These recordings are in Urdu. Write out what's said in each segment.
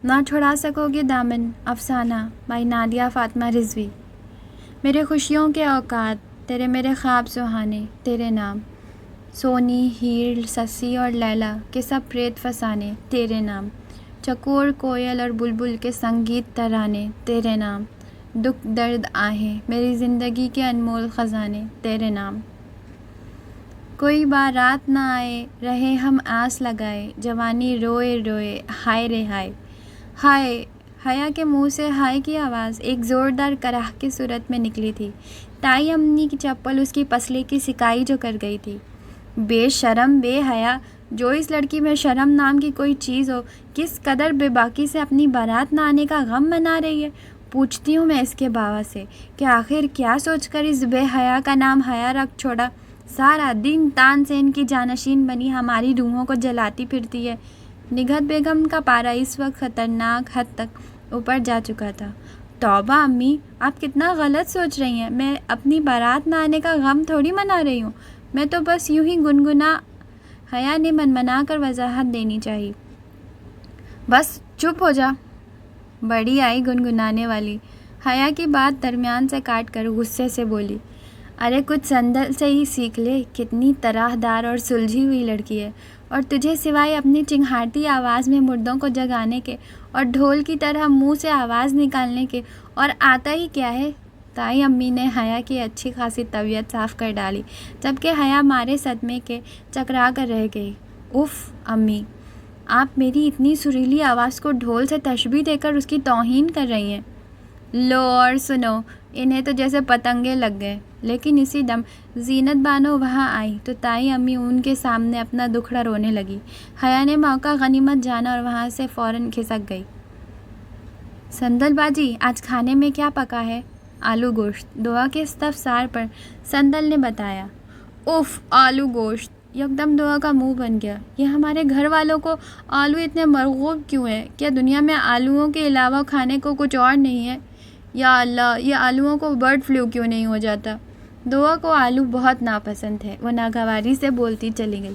نہ چھڑا سکو گے دامن افسانہ بائی نادیہ فاطمہ رضوی۔ میرے خوشیوں کے اوقات تیرے میرے خواب سہانے تیرے نام، سونی ہیر سسی اور لیلا کے سب پریت فسانے تیرے نام، چکور کوئل اور بلبل کے سنگیت ترانے تیرے نام، دکھ درد آہیں میری زندگی کے انمول خزانے تیرے نام۔ کوئی بارات نہ آئے رہے ہم آس لگائے، جوانی روئے روئے ہائے رے ہائے، ہائے حیا کے منہ سے ہائے کی آواز ایک زوردار کراہ کی صورت میں نکلی تھی۔ تائی امنی کی چپل اس کی پسلی کی سکائی جو کر گئی تھی۔ بے شرم بے حیا، جو اس لڑکی میں شرم نام کی کوئی چیز ہو، کس قدر بے باکی سے اپنی بارات نہ آنے کا غم منا رہی ہے۔ پوچھتی ہوں میں اس کے باوا سے کہ آخر کیا سوچ کر اس بے حیا کا نام حیا رکھ چھوڑا، سارا دن تان سے ان کی جانشین بنی ہماری روحوں کو جلاتی پھرتی ہے۔ نگہت بیگم کا پارا اس وقت خطرناک حد تک اوپر جا چکا تھا۔ توبہ امی، آپ کتنا غلط سوچ رہی ہیں، میں اپنی بارات نہ آنے کا غم تھوڑی منا رہی ہوں، میں تو بس یوں ہی گنگنا۔ حیا نے منمنا کر وضاحت دینی چاہی۔ بس چپ ہو جا، بڑی آئی گنگنانے والی۔ حیا کی بات درمیان سے کاٹ کر غصے سے بولی، ارے کچھ سندل سے ہی سیکھ لے، کتنی طرح دار اور سلجھی ہوئی لڑکی ہے، اور تجھے سوائے اپنی چنگھاڑتی آواز میں مردوں کو جگانے کے اور ڈھول کی طرح منہ سے آواز نکالنے کے اور آتا ہی کیا ہے؟ تائی امی نے حیا کی اچھی خاصی طبیعت صاف کر ڈالی، جبکہ حیا مارے صدمے کے چکرا کر رہ گئی۔ اف امی، آپ میری اتنی سریلی آواز کو ڈھول سے تشبیہ دے کر اس کی توہین کر رہی ہیں۔ لو اور سنو، انہیں تو جیسے پتنگے لگ گئے۔ لیکن اسی دم زینت بانو وہاں آئی تو تائی امی ان کے سامنے اپنا دکھڑا رونے لگی۔ حیا نے موقع غنیمت جانا اور وہاں سے فوراً کھسک گئی۔ سندل باجی، آج کھانے میں کیا پکا ہے؟ آلو گوشت، دعا کے استفسار پر سندل نے بتایا۔ اف، آلو گوشت! یکدم دعا کا منہ بن گیا۔ یہ ہمارے گھر والوں کو آلو اتنے مرغوب کیوں ہیں؟ کیا دنیا میں آلوؤں کے علاوہ کھانے کو کچھ اور نہیں ہے؟ یا اللہ، یہ آلوؤں کو برڈ فلو کیوں نہیں ہو جاتا؟ دعا کو آلو بہت ناپسند ہے، وہ ناگواری سے بولتی چلی گئی۔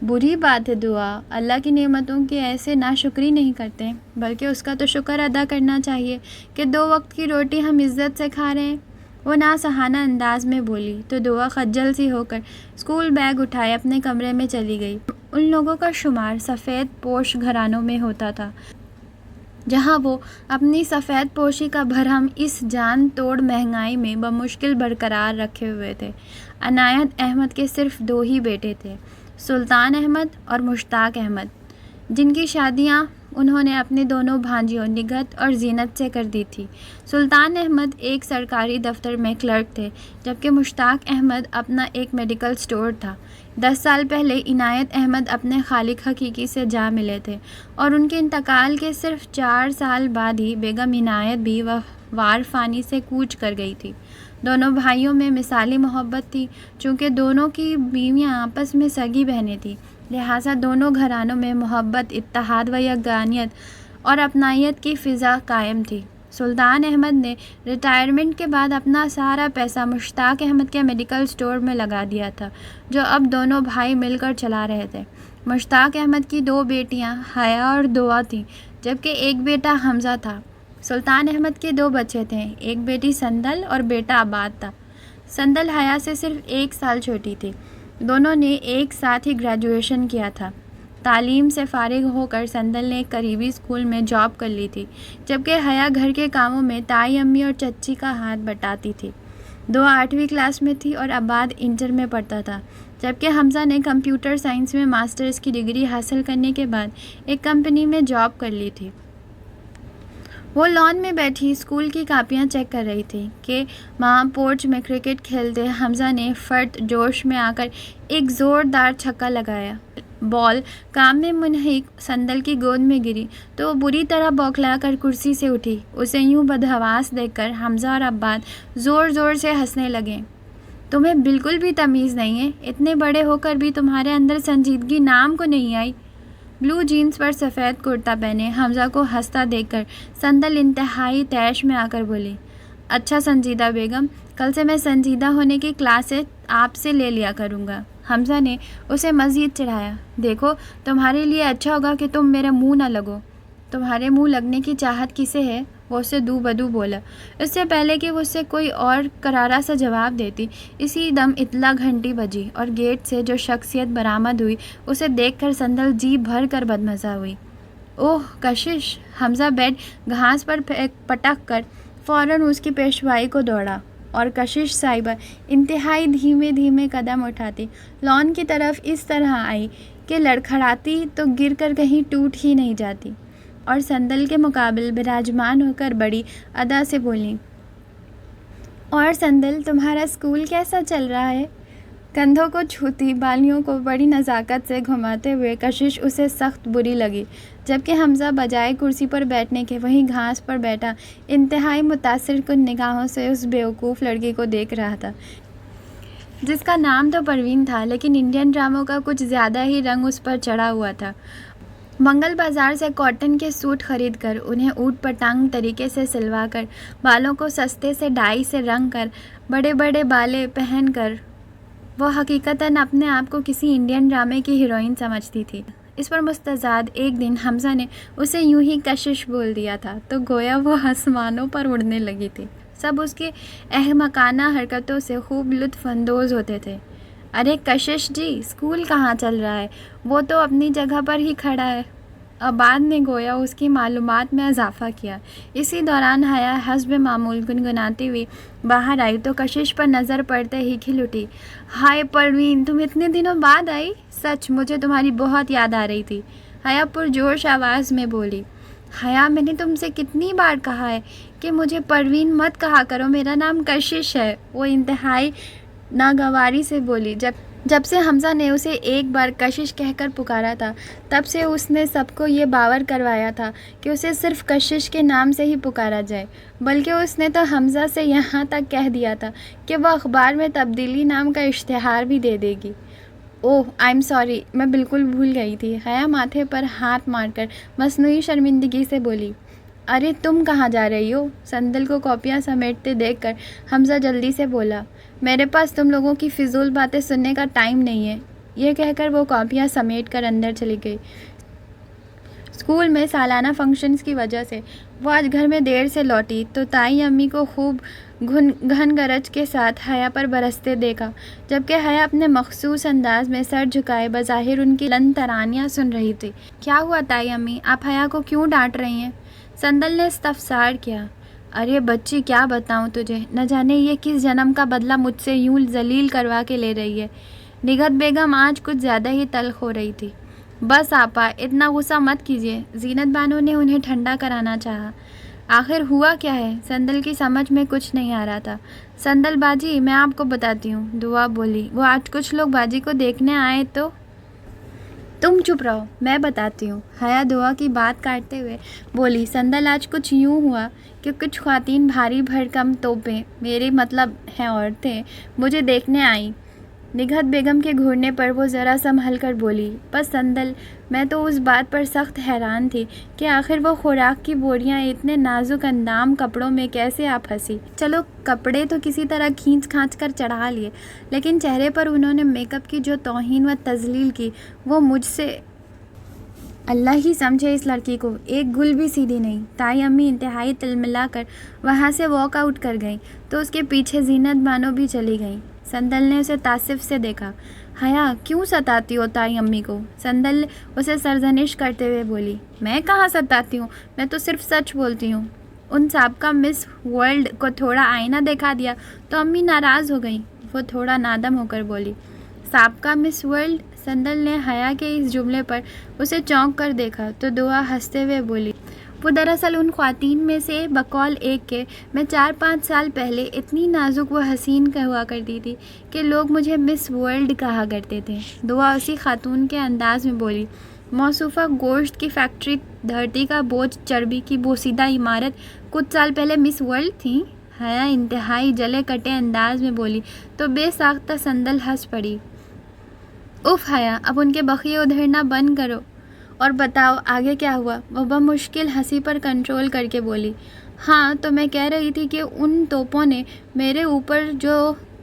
بری بات ہے دعا، اللہ کی نعمتوں کی ایسے ناشکری نہیں کرتے، بلکہ اس کا تو شکر ادا کرنا چاہیے کہ 2 وقت کی روٹی ہم عزت سے کھا رہے ہیں۔ وہ ناصحانہ انداز میں بولی تو دعا خجل سی ہو کر اسکول بیگ اٹھائے اپنے کمرے میں چلی گئی۔ ان لوگوں کا شمار سفید پوش گھرانوں میں ہوتا تھا، جہاں وہ اپنی سفید پوشی کا بھرم اس جان توڑ مہنگائی میں بمشکل برقرار رکھے ہوئے تھے۔ عنایت احمد کے صرف 2 ہی بیٹے تھے، سلطان احمد اور مشتاق احمد، جن کی شادیاں انہوں نے اپنے دونوں بھانجیوں نگہت اور زینت سے کر دی تھی۔ سلطان احمد ایک سرکاری دفتر میں کلرک تھے، جبکہ مشتاق احمد اپنا ایک میڈیکل سٹور تھا۔ 10 سال پہلے عنایت احمد اپنے خالق حقیقی سے جا ملے تھے، اور ان کے انتقال کے صرف 4 سال بعد ہی بیگم عنایت بھی وار فانی سے کوچ کر گئی تھی۔ دونوں بھائیوں میں مثالی محبت تھی۔ چونکہ دونوں کی بیویاں آپس میں سگی بہنیں تھیں، لہٰذا دونوں گھرانوں میں محبت، اتحاد و یگانیت اور اپنائیت کی فضا قائم تھی۔ سلطان احمد نے ریٹائرمنٹ کے بعد اپنا سارا پیسہ مشتاق احمد کے میڈیکل سٹور میں لگا دیا تھا، جو اب دونوں بھائی مل کر چلا رہے تھے۔ مشتاق احمد کی 2 بیٹیاں حیا اور دعا تھیں، جبکہ ایک بیٹا حمزہ تھا۔ سلطان احمد کے 2 بچے تھے، ایک بیٹی سندل اور بیٹا عباد تھا۔ سندل حیا سے صرف 1 سال چھوٹی تھی۔ دونوں نے ایک ساتھ ہی گریجویشن کیا تھا۔ تعلیم سے فارغ ہو کر سندل نے ایک قریبی اسکول میں جاب کر لی تھی، جبکہ حیا گھر کے کاموں میں تائی امی اور چچی کا ہاتھ بٹاتی تھی۔ دعا 8ویں کلاس میں تھی اور عباد انٹر میں پڑھتا تھا، جبکہ حمزہ نے کمپیوٹر سائنس میں ماسٹرز کی ڈگری حاصل کرنے کے بعد ایک کمپنی میں جاب کر لی تھی۔ وہ لان میں بیٹھی اسکول کی کاپیاں چیک کر رہی تھی کہ وہاں پورچ میں کرکٹ کھیلتے حمزہ نے فرد جوش میں آ کر ایک زوردار چھکا لگایا۔ بال کام میں منہمک سندل کی گود میں گری تو وہ بری طرح بوکھلا کر کرسی سے اٹھی۔ اسے یوں بدحواس دیکھ کر حمزہ اور عباد زور زور سے ہنسنے لگے۔ تمہیں بالکل بھی تمیز نہیں ہے، اتنے بڑے ہو کر بھی تمہارے اندر سنجیدگی نام کو نہیں آئی۔ بلو جینز پر سفید کرتا پہنے حمزہ کو ہنستا دیکھ کر سندل انتہائی طیش میں آ کر بولی، اچھا سنجیدہ بیگم، کل سے میں سنجیدہ ہونے کی کلاسیں آپ سے لے لیا کروں گا۔ حمزہ نے اسے مزید چڑھایا، دیکھو تمہارے لیے اچھا ہوگا کہ تم میرے منہ نہ لگو۔ تمہارے منہ لگنے کی چاہت کسے ہے؟ وہ اسے دو بدو بولا۔ اس سے پہلے کہ وہ اسے کوئی اور کرارا سا جواب دیتی، اسی دم اطلاع گھنٹی بجی اور گیٹ سے جو شخصیت برآمد ہوئی اسے دیکھ کر سندل جی بھر کر بدمزہ ہوئی۔ اوہ کشش! حمزہ بیڈ گھاس پر پٹک کر فوراً اس کی پیشوائی کو دوڑا اور کشش صاحبہ انتہائی دھیمے دھیمے قدم اٹھاتی لان کی طرف اس طرح آئی کہ لڑکھڑاتی تو گر کر کہیں ٹوٹ ہی نہیں جاتی، اور سندل کے مقابل براجمان ہو کر بڑی ادا سے بولی، اور سندل تمہارا اسکول کیسا چل رہا ہے؟ کندھوں کو چھوتی بالیوں کو بڑی نزاکت سے گھماتے ہوئے کشش اسے سخت بری لگی، جبکہ حمزہ بجائے کرسی پر بیٹھنے کے وہیں گھاس پر بیٹھا انتہائی متاثر کن نگاہوں سے اس بیوقوف لڑکی کو دیکھ رہا تھا، جس کا نام تو پروین تھا لیکن انڈین ڈراموں کا کچھ زیادہ ہی رنگ اس پر چڑھا ہوا تھا۔ منگل بازار سے کاٹن کے سوٹ خرید کر انہیں اوٹ پٹانگ طریقے سے سلوا کر بالوں کو سستے سے ڈائی سے رنگ کر بڑے بڑے بالے پہن کر وہ حقیقتاً اپنے آپ کو کسی انڈین ڈرامے کی ہیروئن سمجھتی تھی۔ اس پر مستزاد ایک دن حمزہ نے اسے یوں ہی کشش بول دیا تھا تو گویا وہ آسمانوں پر اڑنے لگی تھی۔ سب اس کی احمقانہ حرکتوں سے خوب لطف اندوز ہوتے تھے۔ ارے کشش جی، اسکول کہاں چل رہا ہے؟ وہ تو اپنی جگہ پر ہی کھڑا ہے۔ آباد نے گویا اس کی معلومات میں اضافہ کیا۔ اسی دوران حیا حسب معمول گنگناتی ہوئی باہر آئی تو کشش پر نظر پڑتے ہی کھل اٹھی۔ ہائے پروین، تم اتنے دنوں بعد آئی؟ سچ مجھے تمہاری بہت یاد آ رہی تھی، حیا پرجوش آواز میں بولی۔ حیا، میں نے تم سے کتنی بار کہا ہے کہ مجھے پروین مت کہا کرو، میرا نام کشش ہے، وہ انتہائی ناگواری سے بولی۔ جب سے حمزہ نے اسے ایک بار کشش کہہ کر پکارا تھا تب سے اس نے سب کو یہ باور کروایا تھا کہ اسے صرف کشش کے نام سے ہی پکارا جائے، بلکہ اس نے تو حمزہ سے یہاں تک کہہ دیا تھا کہ وہ اخبار میں تبدیلی نام کا اشتہار بھی دے دے گی۔ اوہ آئی ایم سوری، میں بالکل بھول گئی تھی، حیا ماتھے پر ہاتھ مار کر مصنوعی شرمندگی سے بولی۔ ارے تم کہاں جا رہی ہو؟ سندل کو کاپیاں سمیٹتے دیکھ کر حمزہ جلدی سے بولا۔ میرے پاس تم لوگوں کی فضول باتیں سننے کا ٹائم نہیں ہے، یہ کہہ کر وہ کاپیاں سمیٹ کر اندر چلی گئی۔ اسکول میں سالانہ فنکشنز کی وجہ سے وہ آج گھر میں دیر سے لوٹی تو تائی امی کو خوب گھن گرج کے ساتھ حیا پر برستے دیکھا، جبکہ حیا اپنے مخصوص انداز میں سر جھکائے بظاہر ان کی لن ترانیاں سن رہی تھی۔ کیا ہوا تائی امی، آپ حیا کو کیوں ڈانٹ رہی ہیں؟ سندل نے استفسار کیا۔ ارے بچی کیا بتاؤں تجھے، نہ جانے یہ کس جنم کا بدلہ مجھ سے یوں ذلیل کروا کے لے رہی ہے۔ نگہت بیگم آج کچھ زیادہ ہی تلخ ہو رہی تھی۔ بس آپا، اتنا غصہ مت کیجیے، زینت بانو نے انہیں ٹھنڈا کرانا چاہا۔ آخر ہوا کیا ہے؟ سندل کی سمجھ میں کچھ نہیں آ رہا تھا۔ سندل باجی میں آپ کو بتاتی ہوں، دعا بولی، وہ آج کچھ لوگ باجی کو دیکھنے آئے تو تم چپ رہو، میں بتاتی ہوں، حیا دعا کی بات کاٹتے ہوئے بولی۔ سندل آج کچھ یوں ہوا کہ کچھ خواتین بھاری بھرکم توپیں، میرے مطلب ہیں عورتیں، مجھے دیکھنے آئیں۔ نگہت بیگم کے گھورنے پر وہ ذرا سنبھل کر بولی، بس سندل میں تو اس بات پر سخت حیران تھی کہ آخر وہ خوراک کی بوریاں اتنے نازک اندام کپڑوں میں کیسے آ پھنسی۔ چلو کپڑے تو کسی طرح کھینچ کھانچ کر چڑھا لیے، لیکن چہرے پر انہوں نے میک اپ کی جو توہین و تذلیل کی وہ مجھ سے اللہ ہی سمجھے اس لڑکی کو ایک گل بھی سیدھی نہیں۔ تائی امی انتہائی تلملا کر وہاں سے واک آؤٹ کر گئیں تو اس کے پیچھے زینت بانو بھی چلی گئیں۔ سندل نے اسے تعصب سے دیکھا۔ حیا کیوں ستاتی ہو تائی امی کو؟ سندل اسے سرزنش کرتے ہوئے بولی۔ میں کہاں ستاتی ہوں، میں تو صرف سچ بولتی ہوں۔ ان سابقہ مس ورلڈ کو تھوڑا آئینہ دکھا دیا تو امی ناراض ہو گئیں، وہ تھوڑا نادم ہو کر بولی۔ سابقہ مس ورلڈ؟ سندل نے حیا کے اس جملے پر اسے چونک کر دیکھا تو دعا ہنستے ہوئے بولی، وہ دراصل ان خواتین میں سے بقول ایک کے میں 4-5 سال پہلے اتنی نازک و حسین ہوا کرتی تھی کہ لوگ مجھے مس ورلڈ کہا کرتے تھے۔ دعا اسی خاتون کے انداز میں بولی، موصوفہ گوشت کی فیکٹری، دھرتی کا بوجھ، چربی کی بوسیدہ عمارت کچھ سال پہلے مس ورلڈ تھیں؟ حیا انتہائی جلے کٹے انداز میں بولی تو بے ساختہ سندل ہنس پڑی۔ اف حیا، اب ان کے بخیے ادھرنا بند کرو اور بتاؤ آگے کیا ہوا؟ وہ بمشکل ہنسی پر کنٹرول کر کے بولی۔ ہاں تو میں کہہ رہی تھی کہ ان توپوں نے میرے اوپر جو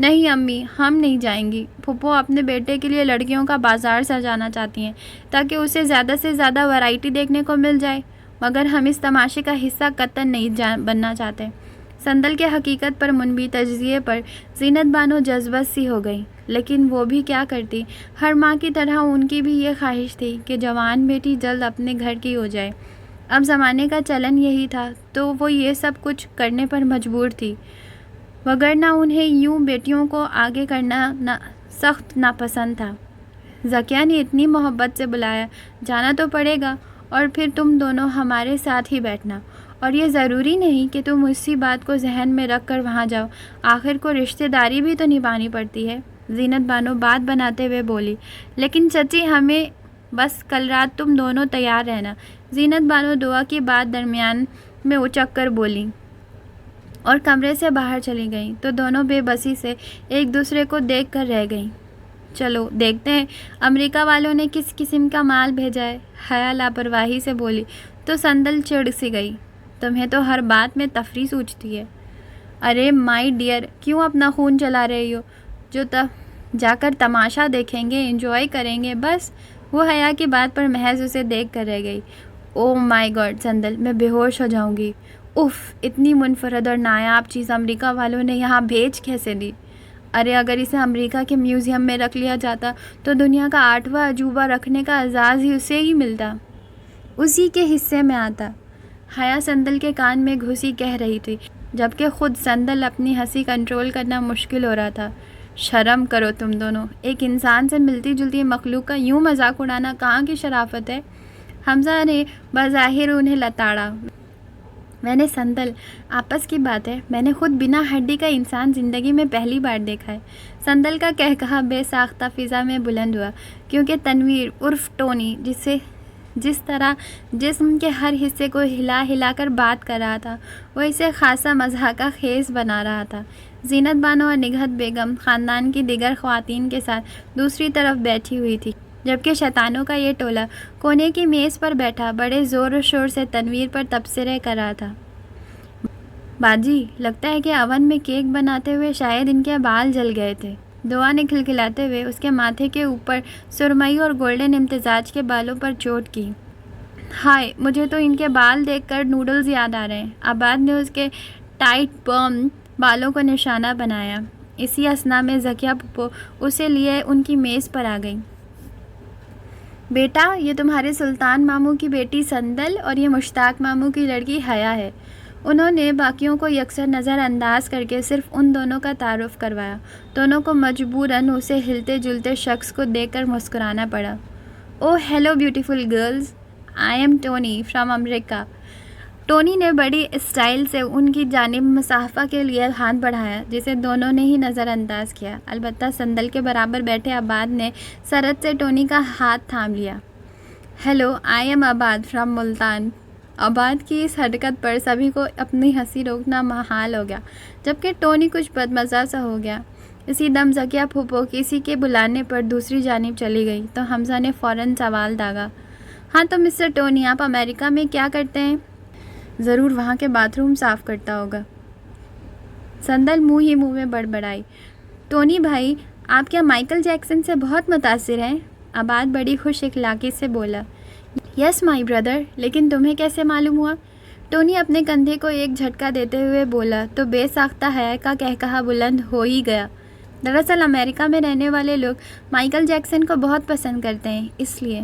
نہیں امی، ہم نہیں جائیں گی. پھپھو اپنے بیٹے کے لیے لڑکیوں کا بازار سجانا چاہتی ہیں تاکہ اسے زیادہ سے زیادہ ورائٹی دیکھنے کو مل جائے، مگر ہم اس تماشے کا حصہ قطعاً نہیں بننا چاہتے. سندل کے حقیقت پر منبی تجزیے پر زینت بانو جذبت سی ہو گئی، لیکن وہ بھی کیا کرتی. ہر ماں کی طرح ان کی بھی یہ خواہش تھی کہ جوان بیٹی جلد اپنے گھر کی ہو جائے. اب زمانے کا چلن یہی تھا تو وہ یہ سب کچھ کرنے پر مجبور تھی، وگرنہ انہیں یوں بیٹیوں کو آگے کرنا سخت ناپسند تھا. ذکیہ نے اتنی محبت سے بلایا، جانا تو پڑے گا، اور پھر تم دونوں ہمارے ساتھ ہی بیٹھنا، اور یہ ضروری نہیں کہ تم اسی بات کو ذہن میں رکھ کر وہاں جاؤ، آخر کو رشتہ داری بھی تو نبھانی پڑتی ہے. زینت بانو بات بناتے ہوئے بولی. لیکن چچی ہمیں بس کل رات تم دونوں تیار رہنا. زینت بانو دعا کی بات درمیان میں اچک کر بولی اور کمرے سے باہر چلی گئیں تو دونوں بے بسی سے ایک دوسرے کو دیکھ کر رہ گئیں. چلو دیکھتے ہیں امریکہ والوں نے کس قسم کا مال بھیجا ہے، حیا لاپرواہی سے بولی تو سندل چڑ سی گئی. تمہیں تو ہر بات میں تفریح سوچتی ہے. ارے مائی ڈیئر، کیوں اپنا خون چلا رہی ہو؟ جو جا کر تماشا دیکھیں گے، انجوائے کریں گے بس. وہ حیا کی بات پر محض اسے دیکھ کر رہ گئی. او مائی گاڈ سندل، میں بے ہوش ہو جاؤں گی. اف، اتنی منفرد اور نایاب چیز امریکہ والوں نے یہاں بھیج کیسے دی؟ ارے اگر اسے امریکہ کے میوزیم میں رکھ لیا جاتا تو دنیا کا 8واں عجوبہ رکھنے کا اعزاز ہی اسے ہی ملتا، اسی کے حصے میں آتا. حیا سندل کے کان میں گھسی کہہ رہی تھی، جبکہ خود سندل اپنی ہنسی کنٹرول کرنا مشکل ہو رہا تھا. شرم کرو تم دونوں، ایک انسان سے ملتی جلتی مخلوق کا یوں مذاق اڑانا کہاں کی شرافت ہے؟ حمزہ نے بظاہر انہیں لتاڑا. میں نے سندل، آپس کی بات ہے، میں نے خود بنا ہڈی کا انسان زندگی میں پہلی بار دیکھا ہے. سندل کا کہا بے ساختہ فضا میں بلند ہوا، کیونکہ تنویر عرف ٹونی جس طرح جسم کے ہر حصے کو ہلا ہلا کر بات کر رہا تھا، وہ اسے خاصا مضحکہ خیز بنا رہا تھا. زینت بانو اور نگہت بیگم خاندان کی دیگر خواتین کے ساتھ دوسری طرف بیٹھی ہوئی تھی، جبکہ شیطانوں کا یہ ٹولہ کونے کی میز پر بیٹھا بڑے زور و شور سے تنویر پر تبصرے کر رہا تھا. باجی، لگتا ہے کہ اوون میں کیک بناتے ہوئے شاید ان کے بال جل گئے تھے. دعا نے کھلکھلاتے ہوئے اس کے ماتھے کے اوپر سرمئی اور گولڈن امتزاج کے بالوں پر چوٹ کی. ہائے، مجھے تو ان کے بال دیکھ کر نوڈلز یاد آ رہے ہیں. آباد نے اس کے ٹائٹ پرم بالوں کو نشانہ بنایا. اسی اثنا میں ذکیہ پھپھو اسے لیے ان کی میز پر آ گئی. بیٹا، یہ تمہارے سلطان ماموں کی بیٹی سندل اور یہ مشتاق ماموں کی لڑکی حیا ہے. انہوں نے باقیوں کو یکسر نظر انداز کر کے صرف ان دونوں کا تعارف کروایا. دونوں کو مجبوراً اسے ہلتے جلتے شخص کو دیکھ کر مسکرانا پڑا. Oh hello beautiful girls, I am Tony from America. Tony نے بڑی اسٹائل سے ان کی جانب مصافحہ کے لیے ہاتھ بڑھایا، جسے دونوں نے ہی نظر انداز کیا. البتہ سندل کے برابر بیٹھے آباد نے سرعت سے ٹونی کا ہاتھ تھام لیا. ہیلو، آئی ایم آباد فرام ملتان. آباد کی اس حرکت پر سبھی کو اپنی ہنسی روکنا محال ہو گیا، جبکہ ٹونی کچھ بدمزہ سا ہو گیا. اسی دم ذکیہ پھپھو کسی کے بلانے پر دوسری جانب چلی گئی تو حمزہ نے فوراً سوال داغا. ہاں تو مسٹر ٹونی، آپ امریکہ میں کیا کرتے ہیں؟ ضرور وہاں کے باتھ روم صاف کرتا ہوگا. سندل منہ ہی منہ میں بڑبڑائی. ٹونی بھائی، آپ کیا مائیکل جیکسن سے بہت متاثر ہیں؟ آباد بڑی خوش اخلاقی سے بولا. یس مائی بردر، لیکن تمہیں کیسے معلوم ہوا؟ ٹونی اپنے کندھے کو ایک جھٹکا دیتے ہوئے بولا تو بے ساختہ حیا کا کہا بلند ہو ہی گیا. دراصل امریکہ میں رہنے والے لوگ مائیکل جیکسن کو بہت پسند کرتے ہیں، اس لیے.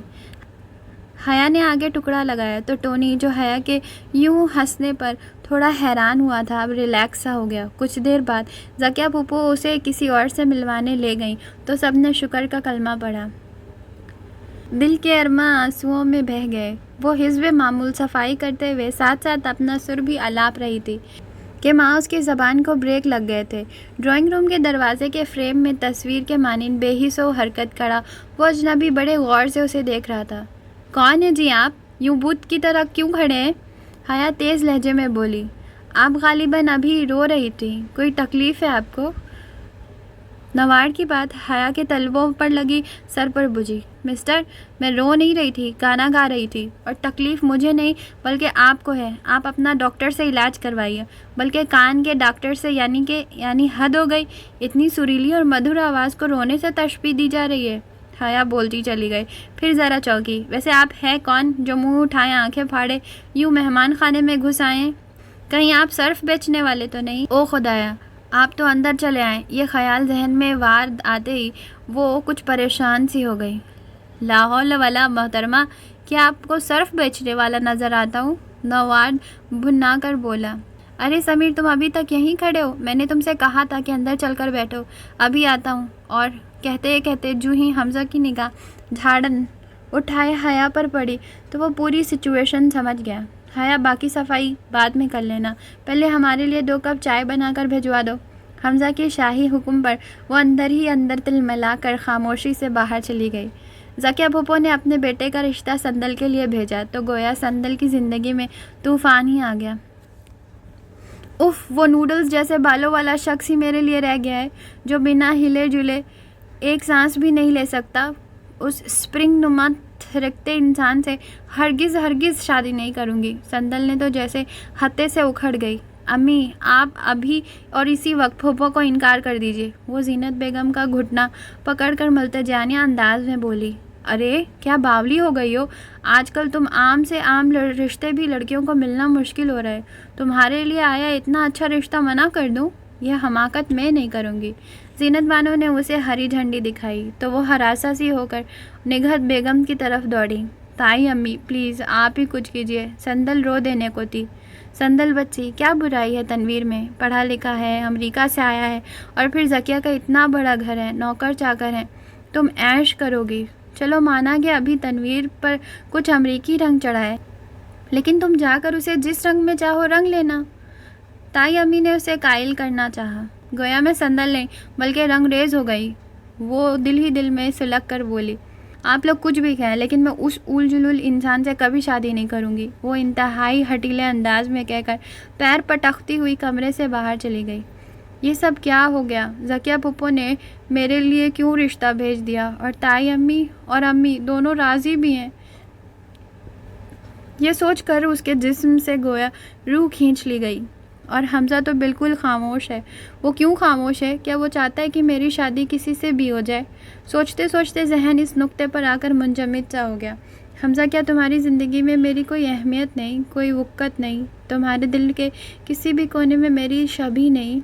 حیا نے آگے ٹکڑا لگایا تو ٹونی، جو حیا کے یوں ہنسنے پر تھوڑا حیران ہوا تھا، اب ریلیکس سا ہو گیا. کچھ دیر بعد ذکیہ پھپھو اسے کسی اور سے ملوانے لے گئیں تو سب نے شکر کا کلمہ پڑھا. دل کے ارماں آنسوؤں میں بہہ گئے. وہ حزب معمول صفائی کرتے ہوئے ساتھ ساتھ اپنا سر بھی الاپ رہی تھی کہ ماں اس کی زبان کو بریک لگ گئے تھے. ڈرائنگ روم کے دروازے کے فریم میں تصویر کے مانند بے حس و حرکت کھڑا وہ اجنبی بڑے غور سے اسے دیکھ رہا تھا. کون ہے جی آپ؟ یوں بت کی طرح کیوں کھڑے ہیں؟ حیا تیز لہجے میں بولی. آپ غالباً ابھی رو رہی تھی، کوئی تکلیف ہے آپ کو؟ نوار کی بات حیا کے تلووں پر لگی، سر پر بجھی۔ مسٹر، میں رو نہیں رہی تھی، گانا گا رہی تھی، اور تکلیف مجھے نہیں بلکہ آپ کو ہے۔ آپ اپنا ڈاکٹر سے علاج کروائیے، بلکہ کان کے ڈاکٹر سے، یعنی حد ہو گئی، اتنی سریلی اور مدھر آواز کو رونے سے تشبیہ دی جا رہی ہے۔ حیا بولتی چلی گئی، پھر ذرا چونکی۔ ویسے آپ ہے کون جو منہ اٹھائے آنکھیں پھاڑے یوں مہمان خانے میں گھس آئیں؟ کہیں آپ صرف بیچنے والے تو نہیں؟ او خدایا، آپ تو اندر چلے آئیں۔ یہ خیال ذہن میں وارد آتے ہی وہ کچھ پریشان سی ہو گئی۔ لا حول ولا محترمہ، کیا آپ کو صرف بیچنے والا نظر آتا ہوں؟ نوار بھنا کر بولا۔ ارے سمیر، تم ابھی تک یہیں کھڑے ہو؟ میں نے تم سے کہا تھا کہ اندر چل کر بیٹھو، ابھی آتا ہوں۔ اور کہتے جو ہی حمزہ کی نگاہ جھاڑن اٹھائے حیا پر پڑی تو وہ پوری سچویشن سمجھ گیا۔ حیا، باقی صفائی بعد میں کر لینا، پہلے ہمارے لیے 2 کپ چائے بنا کر بھجوا دو۔ حمزہ کے شاہی حکم پر وہ اندر ہی اندر تل ملا کر خاموشی سے باہر چلی گئی۔ ذکیہ پھوپھو نے اپنے بیٹے کا رشتہ سندل کے لیے بھیجا تو گویا سندل کی زندگی میں طوفان ہی آ گیا۔ اف، وہ نوڈلز جیسے بالوں والا شخص ہی میرے لیے رہ گیا ہے جو بنا ہلے جلے ایک سانس بھی نہیں لے سکتا۔ اس اسپرنگ نما تھرکتے انسان سے ہرگز شادی نہیں کروں گی۔ سندل نے تو جیسے ہتے سے اکھڑ گئی۔ امی، آپ ابھی اور اسی وقت پھوپھو کو انکار کر دیجیے، وہ زینت بیگم کا گھٹنا پکڑ کر ملتجانہ انداز میں بولی۔ ارے کیا باولی ہو گئی ہو، آج کل تم عام سے عام رشتے بھی لڑکیوں کو ملنا مشکل ہو رہا ہے۔ تمہارے لیے آیا اتنا اچھا رشتہ منع کر دوں؟ یہ حماقت میں نہیں کروں گی۔ زینت بانو نے اسے ہری جھنڈی دکھائی تو وہ ہراساں سی ہو کر نگہت بیگم کی طرف دوڑی۔ تائی امی، پلیز آپ ہی کچھ کیجیے، سندل رو دینے کو تھی۔ سندل بچی، کیا برائی ہے تنویر میں؟ پڑھا لکھا ہے، امریکہ سے آیا ہے، اور پھر ذکیہ کا اتنا بڑا گھر ہے، نوکر چاکر ہیں، تم عیش کرو گی۔ چلو مانا کہ ابھی تنویر پر کچھ امریکی رنگ چڑھا ہے، لیکن تم جا کر اسے جس رنگ میں چاہو رنگ لینا۔ تائی امی نے اسے قائل کرنا چاہا، گویا میں سندل نہیں بلکہ رنگ ریز ہو گئی۔ وہ دل ہی دل میں سلک کر بولی، آپ لوگ کچھ بھی کہیں لیکن میں اس اول جلول انسان سے کبھی شادی نہیں کروں گی۔ وہ انتہائی ہٹیلے انداز میں کہہ کر پیر پٹکتی ہوئی کمرے سے باہر چلی گئی۔ یہ سب کیا ہو گیا؟ ذکیہ پھوپھو نے میرے لیے کیوں رشتہ بھیج دیا؟ اور تائی امی اور امی دونوں راضی بھی ہیں؟ یہ سوچ کر اس کے جسم سے گویا روح کھینچ لی گئی۔ اور حمزہ تو بالکل خاموش ہے۔ وہ کیوں خاموش ہے؟ کیا وہ چاہتا ہے کہ میری شادی کسی سے بھی ہو جائے؟ سوچتے سوچتے ذہن اس نقطے پر آ کر منجمد سا ہو گیا۔ حمزہ، کیا تمہاری زندگی میں میری کوئی اہمیت نہیں، کوئی وقت نہیں؟ تمہارے دل کے کسی بھی کونے میں میری شبیہ نہیں؟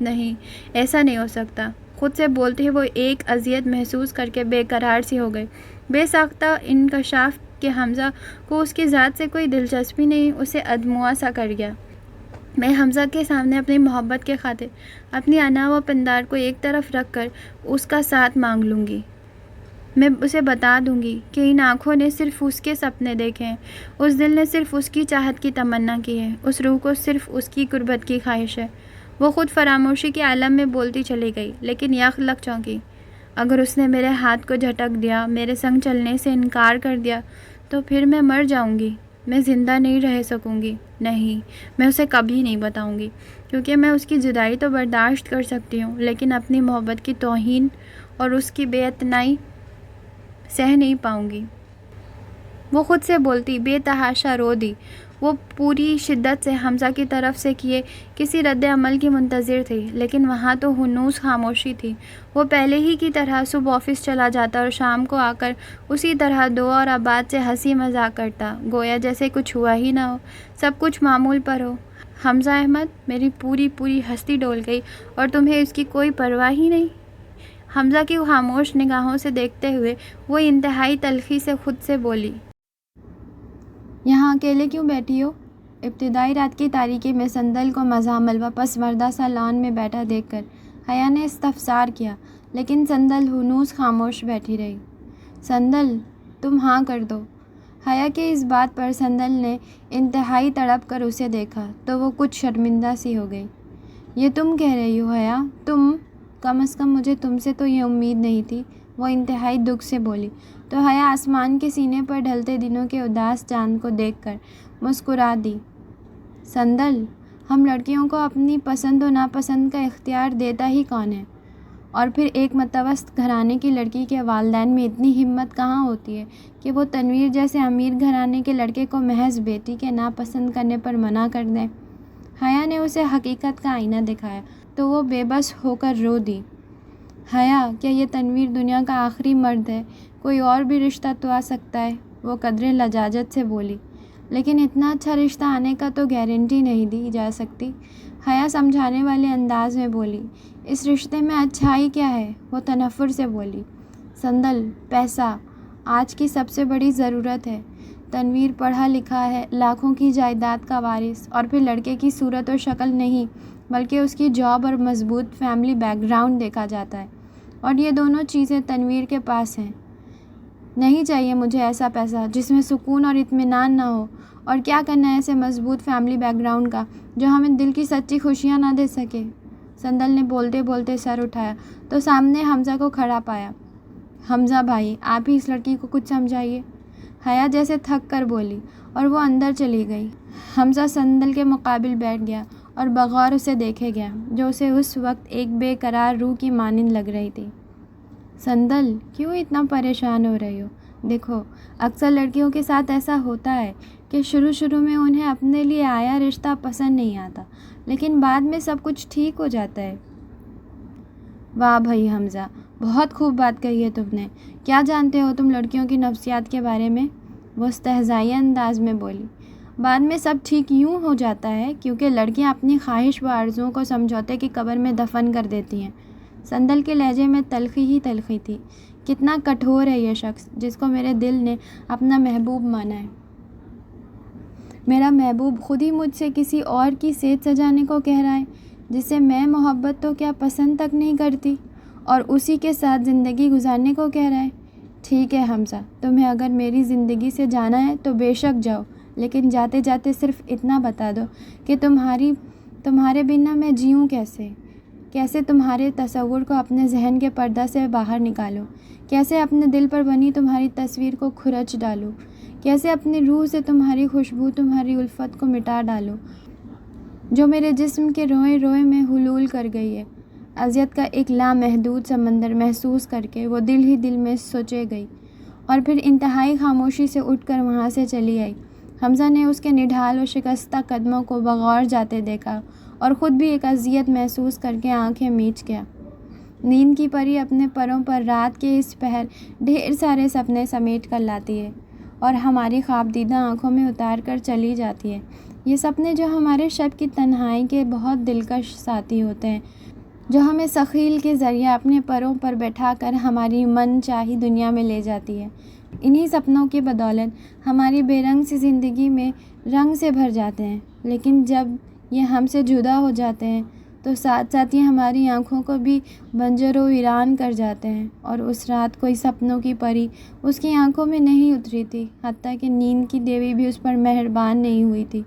نہیں، ایسا نہیں ہو سکتا۔ خود سے بولتے ہی وہ ایک اذیت محسوس کر کے بے قرار سی ہو گئی۔ بے ساختہ انکشاف کہ حمزہ کو اس کی ذات سے کوئی دلچسپی نہیں اسے ادموا سا کر گیا۔ میں حمزہ کے سامنے اپنی محبت کے خاطر اپنی انا و پندار کو ایک طرف رکھ کر اس کا ساتھ مانگ لوں گی۔ میں اسے بتا دوں گی کہ ان آنکھوں نے صرف اس کے سپنے دیکھے ہیں، اس دل نے صرف اس کی چاہت کی تمنا کی ہے، اس روح کو صرف اس کی قربت کی خواہش ہے۔ وہ خود فراموشی کے عالم میں بولتی چلی گئی، لیکن یک لگ چونکی۔ اگر اس نے میرے ہاتھ کو جھٹک دیا، میرے سنگ چلنے سے انکار کر دیا تو پھر میں مر جاؤں گی، میں زندہ نہیں رہ سکوں گی۔ نہیں، میں اسے کبھی نہیں بتاؤں گی، کیونکہ میں اس کی جدائی تو برداشت کر سکتی ہوں، لیکن اپنی محبت کی توہین اور اس کی بے اعتنائی سہ نہیں پاؤں گی۔ وہ خود سے بولتی بے تحاشا رو دی۔ وہ پوری شدت سے حمزہ کی طرف سے کیے کسی رد عمل کی منتظر تھی، لیکن وہاں تو ہنوز خاموشی تھی۔ وہ پہلے ہی کی طرح صبح آفس چلا جاتا اور شام کو آ کر اسی طرح دو اور آباد سے ہنسی مذاق کرتا، گویا جیسے کچھ ہوا ہی نہ ہو، سب کچھ معمول پر ہو۔ حمزہ احمد، میری پوری ہستی ڈول گئی اور تمہیں اس کی کوئی پرواہ ہی نہیں؟ حمزہ کی خاموش نگاہوں سے دیکھتے ہوئے وہ انتہائی تلخی سے خود سے بولی، یہاں اکیلے کیوں بیٹھی ہو؟ ابتدائی رات کی تاریکی میں سندل کو مزاح ملوہ پسماردہ سا لان میں بیٹھا دیکھ کر حیا نے استفسار کیا، لیکن سندل ہنوز خاموش بیٹھی رہی۔ سندل، تم ہاں کر دو۔ حیا کے اس بات پر سندل نے انتہائی تڑپ کر اسے دیکھا تو وہ کچھ شرمندہ سی ہو گئی۔ یہ تم کہہ رہی ہو حیا؟ تم؟ کم از کم مجھے تم سے تو یہ امید نہیں تھی، وہ انتہائی دکھ سے بولی۔ تو حیا آسمان کے سینے پر ڈھلتے دنوں کے اداس چاند کو دیکھ کر مسکرا دی۔ سندل، ہم لڑکیوں کو اپنی پسند و ناپسند کا اختیار دیتا ہی کون ہے؟ اور پھر ایک متوسط گھرانے کی لڑکی کے والدین میں اتنی ہمت کہاں ہوتی ہے کہ وہ تنویر جیسے امیر گھرانے کے لڑکے کو محض بیٹی کے ناپسند کرنے پر منع کر دیں۔ حیا نے اسے حقیقت کا آئینہ دکھایا تو وہ بے بس ہو کر رو دی۔ حیا، کیا یہ تنویر دنیا کا آخری مرد ہے؟ کوئی اور بھی رشتہ تو آ سکتا ہے، وہ قدرے لجاجت سے بولی، لیکن اتنا اچھا رشتہ آنے کا تو گارنٹی نہیں دی جا سکتی۔ حیا سمجھانے والے انداز میں بولی، اس رشتے میں اچھائی کیا ہے؟ وہ تنفر سے بولی، سندل، پیسہ آج کی سب سے بڑی ضرورت ہے۔ تنویر پڑھا لکھا ہے، لاکھوں کی جائیداد کا وارث، اور پھر لڑکے کی صورت و شکل نہیں بلکہ اس کی جاب اور مضبوط فیملی بیک گراؤنڈ دیکھا جاتا ہے، اور یہ دونوں چیزیں تنویر کے پاس ہیں۔ نہیں چاہیے مجھے ایسا پیسہ جس میں سکون اور اطمینان نہ ہو، اور کیا کرنا ہے ایسے مضبوط فیملی بیک گراؤنڈ کا جو ہمیں دل کی سچی خوشیاں نہ دے سکے۔ سندل نے بولتے بولتے سر اٹھایا تو سامنے حمزہ کو کھڑا پایا۔ حمزہ بھائی، آپ ہی اس لڑکی کو کچھ سمجھائیے، حیا جیسے تھک کر بولی، اور وہ اندر چلی گئی۔ حمزہ سندل کے مقابل بیٹھ گیا اور بغور اسے دیکھے گیا جو اسے اس وقت ایک بے قرار روح کی مانند لگ رہی تھی۔ سندل، کیوں اتنا پریشان ہو رہی ہو؟ دیکھو، اکثر لڑکیوں کے ساتھ ایسا ہوتا ہے کہ شروع میں انہیں اپنے لیے آیا رشتہ پسند نہیں آتا، لیکن بعد میں سب کچھ ٹھیک ہو جاتا ہے۔ واہ بھائی حمزہ، بہت خوب بات کہی ہے تم نے، کیا جانتے ہو تم لڑکیوں کی نفسیات کے بارے میں؟ وہ استہزائی انداز میں بولی، بعد میں سب ٹھیک یوں ہو جاتا ہے کیونکہ لڑکیاں اپنی خواہش و آرزوؤں کو سمجھوتے کی قبر میں دفن کر دیتی ہیں۔ سندل کے لہجے میں تلخی ہی تلخی تھی۔ کتنا کٹھور ہے یہ شخص جس کو میرے دل نے اپنا محبوب مانا ہے۔ میرا محبوب خود ہی مجھ سے کسی اور کی صحت سجانے کو کہہ رہا ہے جس سے میں محبت تو کیا پسند تک نہیں کرتی، اور اسی کے ساتھ زندگی گزارنے کو کہہ رہا ہے۔ ٹھیک ہے حمزہ، تمہیں اگر میری زندگی سے جانا ہے تو بے شک جاؤ، لیکن جاتے جاتے صرف اتنا بتا دو کہ تمہارے بنا میں جیوں کیسے تمہارے تصور کو اپنے ذہن کے پردہ سے باہر نکالوں، کیسے اپنے دل پر بنی تمہاری تصویر کو کھرچ ڈالوں، کیسے اپنی روح سے تمہاری خوشبو، تمہاری الفت کو مٹا ڈالوں جو میرے جسم کے روئے روئے میں حلول کر گئی ہے۔ اذیت کا ایک لامحدود سمندر محسوس کر کے وہ دل ہی دل میں سوچے گئی، اور پھر انتہائی خاموشی سے اٹھ کر وہاں سے چلی آئی۔ حمزہ نے اس کے نڈھال و شکستہ قدموں کو بغور جاتے دیکھا اور خود بھی ایک اذیت محسوس کر کے آنکھیں میچ گیا۔ نیند کی پری اپنے پروں پر رات کے اس پہر ڈھیر سارے سپنے سمیٹ کر لاتی ہے اور ہماری خواب دیدہ آنکھوں میں اتار کر چلی جاتی ہے۔ یہ سپنے جو ہمارے شب کی تنہائی کے بہت دلکش ساتھی ہوتے ہیں، جو ہمیں سخیل کے ذریعے اپنے پروں پر بیٹھا کر ہماری من چاہی دنیا میں لے جاتی ہے۔ انہی سپنوں کی بدولت ہماری بے رنگ سی زندگی میں رنگ سے بھر جاتے ہیں، لیکن جب یہ ہم سے جدا ہو جاتے ہیں تو ساتھ ساتھ یہ ہماری آنکھوں کو بھی بنجر و ویران کر جاتے ہیں۔ اور اس رات کوئی سپنوں کی پری اس کی آنکھوں میں نہیں اتری تھی، حتیٰ کہ نیند کی دیوی بھی اس پر مہربان نہیں ہوئی تھی۔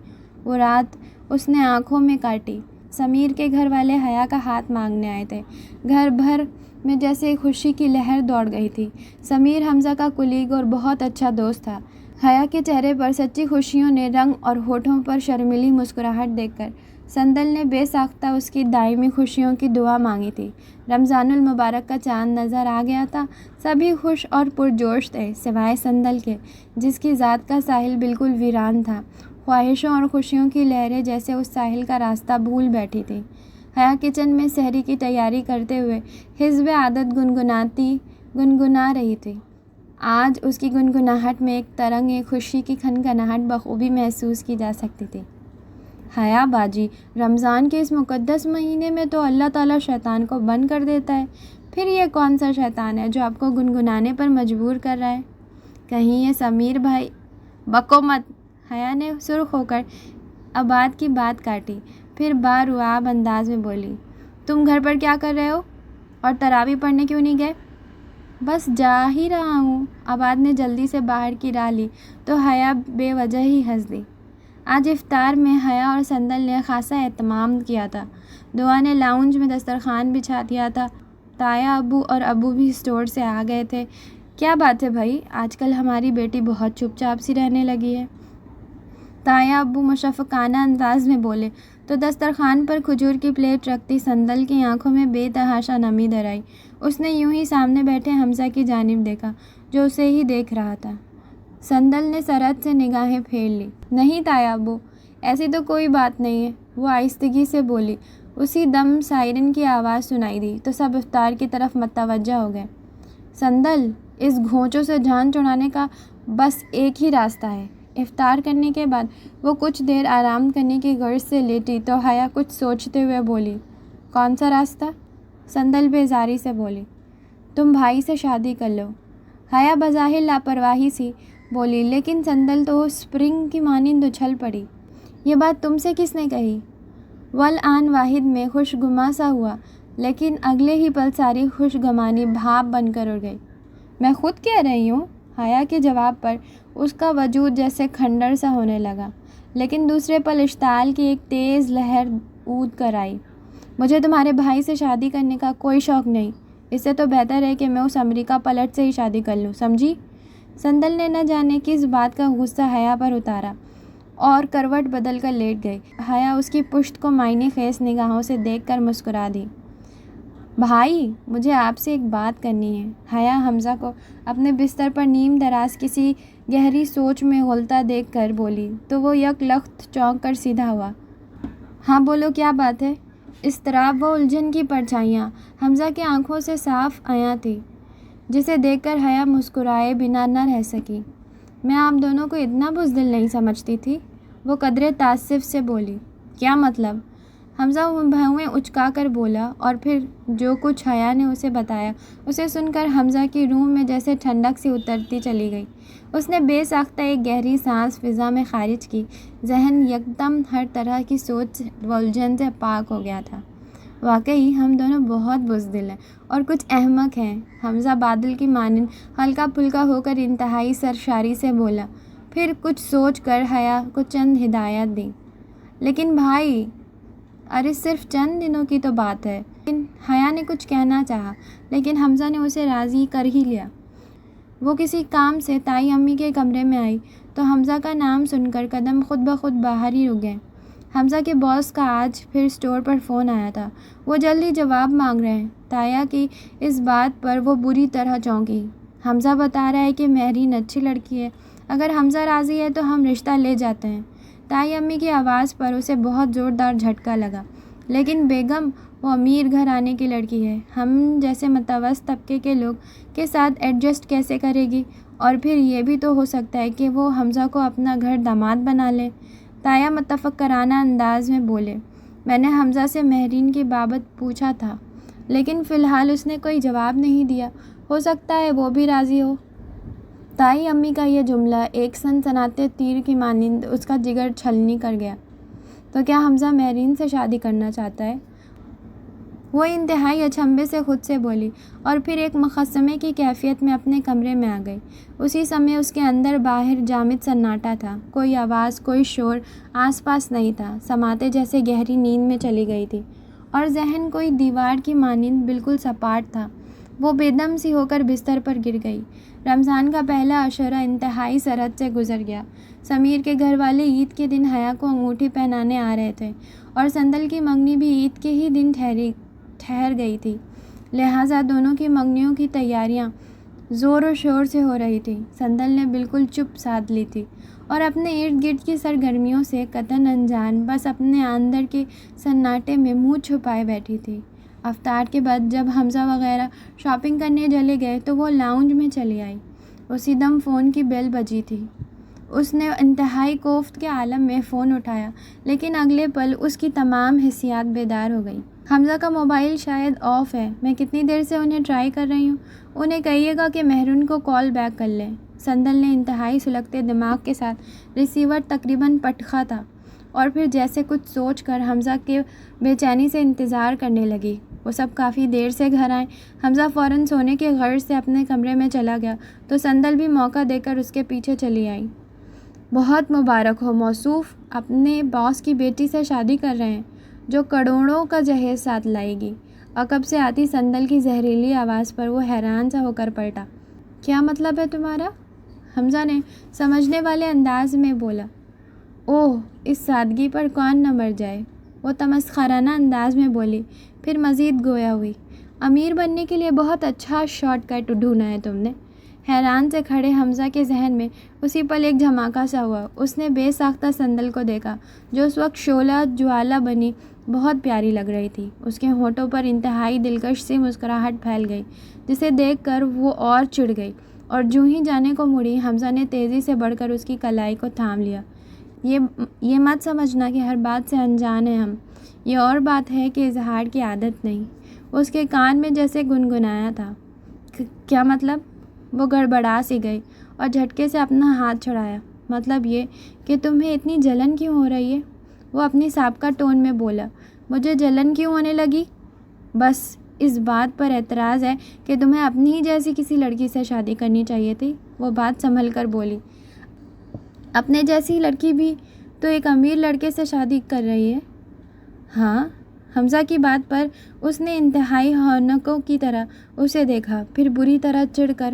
وہ رات اس نے آنکھوں میں کاٹی۔ سمیر کے گھر والے حیا کا ہاتھ مانگنے آئے تھے۔ گھر بھر میں جیسے ایک خوشی کی لہر دوڑ گئی تھی۔ سمیر حمزہ کا کلیگ اور بہت اچھا دوست تھا۔ حیا کے چہرے پر سچی خوشیوں نے رنگ اور ہونٹوں پر شرمیلی مسکراہٹ دیکھ کر سندل نے بے ساختہ اس کی دائمی خوشیوں کی دعا مانگی تھی۔ رمضان المبارک کا چاند نظر آ گیا تھا۔ سبھی خوش اور پرجوش تھے سوائے سندل کے، جس کی ذات کا ساحل بالکل ویران تھا۔ خواہشوں اور خوشیوں کی لہریں جیسے اس ساحل کا راستہ بھول بیٹھی تھی۔ حیا کچن میں سحری کی تیاری کرتے ہوئے حزب عادت گنگنا رہی تھی۔ آج اس کی گنگناہٹ میں ایک ترنگ، ایک خوشی کی کھنکھناہٹ بخوبی محسوس کی جا سکتی تھی۔ حیا باجی، رمضان کے اس مقدس مہینے میں تو اللہ تعالیٰ شیطان کو بند کر دیتا ہے، پھر یہ کون سا شیطان ہے جو آپ کو گنگنانے پر مجبور کر رہا ہے؟ کہیں یہ سمیر بھائی؟ بکو مت، حیا نے سرخ ہو کر ابات کی بات کاٹی، پھر باروآب انداز میں بولی، تم گھر پر کیا کر رہے ہو اور تراویح پڑھنے کیوں نہیں گئے؟ بس جا ہی رہا ہوں۔ اباد نے جلدی سے باہر کی راہ لی تو حیا بے وجہ ہی ہنس دی۔ آج افطار میں حیا اور سندل نے خاصا اہتمام کیا تھا۔ دعا نے لاؤنج میں دسترخوان بچھا دیا تھا۔ تایا ابو اور ابو بھی اسٹور سے آ گئے تھے۔ کیا بات ہے بھائی، آج کل ہماری بیٹی بہت چپ چاپ سی رہنے لگی ہے؟ تایا ابو مشفقانہ انداز میں بولے تو دسترخوان پر کھجور کی پلیٹ رکھتی سندل کی آنکھوں میں بے تحاشا نمی در آئی۔ اس نے یوں ہی سامنے بیٹھے حمزہ کی جانب دیکھا جو اسے ہی دیکھ رہا تھا۔ سندل نے سرحد سے نگاہیں پھیر لی۔ نہیں تایا ابو، ایسی تو کوئی بات نہیں ہے، وہ آہستگی سے بولی۔ اسی دم سائرن کی آواز سنائی دی تو سب افطار کی طرف متوجہ ہو گئے۔ سندل، اس گھونچوں سے جان چھڑانے کا بس ایک ہی راستہ ہے۔ افطار کرنے کے بعد وہ کچھ دیر آرام کرنے کی غرض سے لیٹی تو حیا کچھ سوچتے ہوئے بولی، کون سا راستہ؟ سندل بیزاری سے بولی، تم بھائی سے شادی کر لو۔ حیا بظاہر لاپرواہی سی بولی، لیکن سندل تو اسپرنگ کی مانند اچھل پڑی۔ یہ بات تم سے کس نے کہی؟ والآن واحد میں خوش گما سا ہوا، لیکن اگلے ہی پل ساری خوش گمانی بھاپ بن کر اڑ گئی۔ میں خود کہہ رہی ہوں۔ حیا کے جواب پر اس کا وجود جیسے کھنڈر سا ہونے لگا، لیکن دوسرے پل اشتعال کی ایک تیز لہر اود کر آئی۔ مجھے تمہارے بھائی سے شادی کرنے کا کوئی شوق نہیں، اس سے تو بہتر ہے کہ میں اس امریکہ پلٹ سے ہی شادی کر لوں، سمجھی؟ سندل نے نہ جانے کس بات کا غصہ حیا پر اتارا اور کروٹ بدل کر لیٹ گئی۔ حیا اس کی پشت کو معنی خیز نگاہوں سے دیکھ کر مسکرا دی۔ بھائی، مجھے آپ سے ایک بات کرنی ہے۔ حیا حمزہ کو اپنے بستر پر نیم دراز کسی گہری سوچ میں غلطہ دیکھ کر بولی تو وہ یک لخت چونک کر سیدھا ہوا۔ ہاں بولو، کیا بات ہے؟ اضطراب و الجھن کی پرچھائیاں حمزہ کی آنکھوں سے صاف عیاں تھیں، جسے دیکھ کر حیا مسکرائے بنا نہ رہ سکی۔ میں آپ دونوں کو اتنا بزدل نہیں سمجھتی تھی، وہ قدرے تعصب سے بولی۔ کیا مطلب؟ حمزہ بھویں اچکا کر بولا، اور پھر جو کچھ حیا نے اسے بتایا اسے سن کر حمزہ کی روح میں جیسے ٹھنڈک سی اترتی چلی گئی۔ اس نے بے ساختہ ایک گہری سانس فضا میں خارج کی، ذہن یکدم ہر طرح کی سوچ و الجھن سے پاک ہو گیا تھا۔ واقعی ہم دونوں بہت بزدل ہیں اور کچھ احمق ہیں، حمزہ بادل کی مانند ہلکا پھلکا ہو کر انتہائی سرشاری سے بولا۔ پھر کچھ سوچ کر حیا کو چند ہدایات دی۔ لیکن بھائی، ارے صرف چند دنوں کی تو بات ہے۔ حیا نے کچھ کہنا چاہا، لیکن حمزہ نے اسے راضی کر ہی لیا۔ وہ کسی کام سے تائی امی کے کمرے میں آئی تو حمزہ کا نام سن کر قدم خود بخود باہر ہی رک گئے۔ حمزہ کے باس کا آج پھر اسٹور پر فون آیا تھا، وہ جلد ہی جواب مانگ رہے ہیں۔ تایا کی اس بات پر وہ بری طرح چونکی۔ حمزہ بتا رہا ہے کہ مہرین اچھی لڑکی ہے، اگر حمزہ راضی ہے تو ہم رشتہ لے جاتے ہیں۔ تائی امی کی آواز پر اسے بہت زوردار جھٹکا لگا۔ لیکن بیگم، وہ امیر گھرانے کی لڑکی ہے، ہم جیسے متوسط طبقے کے لوگ کے ساتھ ایڈجسٹ کیسے کرے گی؟ اور پھر یہ بھی تو ہو سکتا ہے کہ وہ حمزہ کو اپنا گھر داماد بنا لے۔ تایا متفکرانہ انداز میں بولے، میں نے حمزہ سے مہرین کی بابت پوچھا تھا، لیکن فی الحال اس نے کوئی جواب نہیں دیا، ہو سکتا ہے وہ بھی راضی ہو۔ تائی امی کا یہ جملہ ایک سنسناتے تیر کی مانند اس کا جگر چھلنی کر گیا۔ تو کیا حمزہ مہرین سے شادی کرنا چاہتا ہے؟ وہ انتہائی اچنبھے سے خود سے بولی، اور پھر ایک مقدمے کی کیفیت میں اپنے کمرے میں آ گئی۔ اسی سمے اس کے اندر باہر جامد سناٹا تھا، کوئی آواز، کوئی شور آس پاس نہیں تھا، سماعتیں جیسے گہری نیند میں چلی گئی تھی، اور ذہن کوئی دیوار کی مانند بالکل سپاٹ تھا۔ وہ بے دم سی ہو کر بستر پر گر گئی۔ رمضان کا پہلا عشرہ انتہائی سرحد سے گزر گیا۔ سمیر کے گھر والے عید کے دن حیا کو انگوٹھی پہنانے آ رہے تھے، اور سندل کی منگنی بھی عید کے ہی دن ٹھہر گئی تھی، لہٰذا دونوں کی منگنیوں کی تیاریاں زور و شور سے ہو رہی تھیں۔ سندل نے بالکل چپ سادھ لی تھی اور اپنے ارد گرد کی سرگرمیوں سے قطعاً انجان، بس اپنے اندر کے سناٹے میں منہ چھپائے بیٹھی تھی۔ افطار کے بعد جب حمزہ وغیرہ شاپنگ کرنے چلے گئے تو وہ لاؤنج میں چلی آئی۔ اسی دم فون کی بیل بجی تھی۔ اس نے انتہائی کوفت کے عالم میں فون اٹھایا، لیکن اگلے پل اس کی تمام حسیات بیدار ہو گئی۔ حمزہ کا موبائل شاید آف ہے، میں کتنی دیر سے انہیں ٹرائی کر رہی ہوں، انہیں کہیے گا کہ مہرون کو کال بیک کر لیں۔ سندل نے انتہائی سلگتے دماغ کے ساتھ ریسیور تقریباً پٹخا تھا، اور پھر جیسے کچھ سوچ کر حمزہ کے بے چینی سے انتظار کرنے لگی۔ وہ سب کافی دیر سے گھر آئے۔ حمزہ فوراً سونے کے غرض سے اپنے کمرے میں چلا گیا تو سندل بھی موقع دے کر اس کے پیچھے چلی آئی۔ بہت مبارک ہو موصوف، اپنے باس کی بیٹی سے شادی کر رہے ہیں جو کروڑوں کا جہیز ساتھ لائے گی۔ عقب سے آتی سندل کی زہریلی آواز پر وہ حیران سا ہو کر پلٹا۔ کیا مطلب ہے تمہارا؟ حمزہ نے سمجھنے والے انداز میں بولا۔ اوہ، اس سادگی پر کون نہ مر جائے، وہ تمسخرانہ انداز میں بولی، پھر مزید گویا ہوئی۔ امیر بننے کے لیے بہت اچھا شارٹ کٹ ڈھونڈا ہے تم نے۔ حیران سے کھڑے حمزہ کے ذہن میں اسی پل ایک دھماکہ سا ہوا۔ اس نے بے ساختہ سندل کو دیکھا جو اس وقت شعلہ جوالا بنی بہت پیاری لگ رہی تھی۔ اس کے ہونٹوں پر انتہائی دلکش سی مسکراہٹ پھیل گئی جسے دیکھ کر وہ اور چڑ گئی، اور جوں ہی جانے کو مڑی حمزہ نے تیزی سے بڑھ کر اس کی کلائی کو تھام لیا۔ یہ مت سمجھنا کہ ہر بات سے انجان ہیں ہم، یہ اور بات ہے کہ اظہار کی عادت نہیں۔ وہ اس کے کان میں جیسے گنگنایا تھا۔ کیا مطلب؟ وہ گڑبڑا سی گئی اور جھٹکے سے اپنا ہاتھ چھڑایا۔ مطلب یہ کہ تمہیں اتنی جلن کیوں ہو رہی ہے؟ وہ اپنی سابقہ ٹون میں بولا۔ مجھے جلن کیوں ہونے لگی؟ بس اس بات پر اعتراض ہے کہ تمہیں اپنی ہی جیسی کسی لڑکی سے شادی کرنی چاہیے تھی۔ وہ بات سنبھل کر بولی۔ اپنے جیسی لڑکی بھی تو ایک امیر لڑکے سے شادی کر رہی ہے۔ ہاں؟ حمزہ کی بات پر اس نے انتہائی حونقوں کی طرح اسے دیکھا، پھر بری طرح چڑ کر